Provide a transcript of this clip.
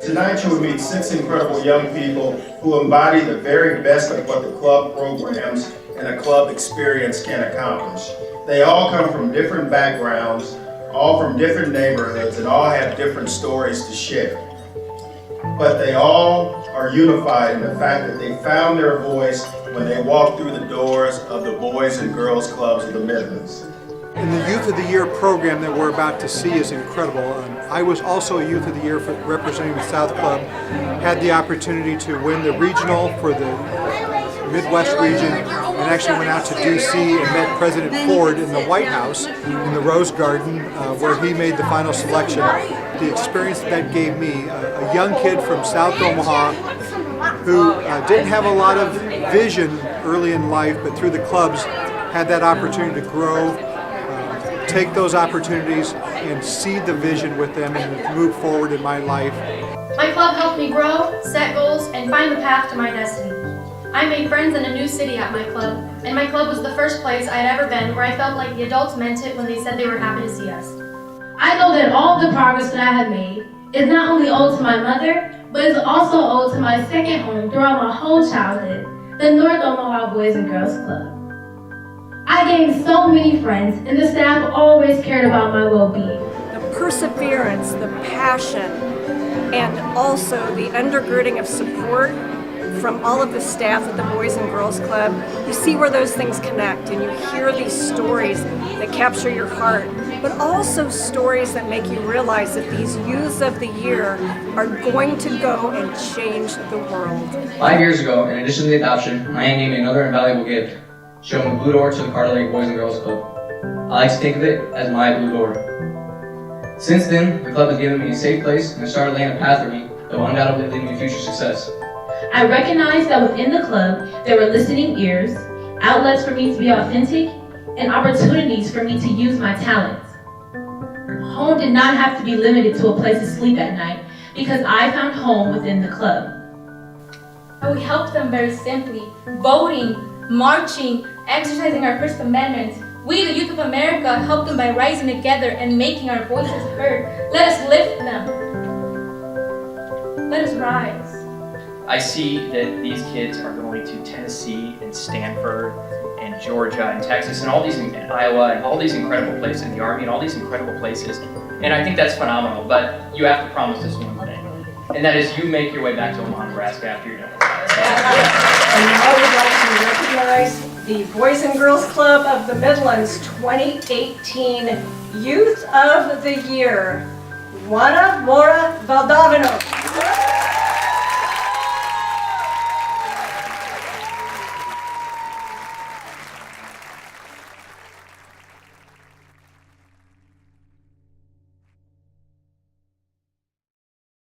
Tonight you will meet 6 incredible young people who embody the very best of what the club programs and a club experience can accomplish. They all come from different backgrounds, all from different neighborhoods, and all have different stories to share. But they all are unified in the fact that they found their voice when they walked through the doors of the Boys and Girls Clubs of the Midlands. And the Youth of the Year program that we're about to see is incredible. I was also a Youth of the Year for representing the South Club. Had the opportunity to win the regional for the Midwest region, and actually went out to DC and met President Ford in the White House in the Rose Garden where he made the final selection. The experience that gave me, a young kid from South Omaha who didn't have a lot of vision early in life, but through the clubs had that opportunity to grow, take those opportunities and seed the vision with them and move forward in my life. My club helped me grow, set goals, and find the path to my destiny. I made friends in a new city at my club, and my club was the first place I had ever been where I felt like the adults meant it when they said they were happy to see us. I know that all the progress that I have made is not only owed to my mother, but is also owed to my second home throughout my whole childhood, the North Omaha Boys and Girls Club. I gained so many friends, and the staff always cared about my well-being. The perseverance, the passion, and also the undergirding of support from all of the staff at the Boys and Girls Club. You see where those things connect, and you hear these stories that capture your heart, but also stories that make you realize that these Youths of the Year are going to go and change the world. 5 years ago, in addition to the adoption, my aunt gave me another invaluable gift, showing the blue door to the Carter Lake Boys and Girls Club. I like to think of it as my blue door. Since then, the club has given me a safe place and has started laying a path for me that will undoubtedly lead me to future success. I recognized that within the club, there were listening ears, outlets for me to be authentic, and opportunities for me to use my talents. Home did not have to be limited to a place to sleep at night, because I found home within the club. We helped them very simply, voting, marching, exercising our First Amendment. We, the Youth of America, helped them by rising together and making our voices heard. Let us lift them. Let us rise. I see that these kids are going to Tennessee and Stanford and Georgia and Texas and all these in Iowa and all these incredible places in the Army and all these incredible places. And I think that's phenomenal, but you have to promise us one thing, and that is you make your way back to Omaha, Nebraska after you're done. And now we'd like to recognize the Boys and Girls Club of the Midlands 2018 Youth of the Year. Juana Mora Valdavino.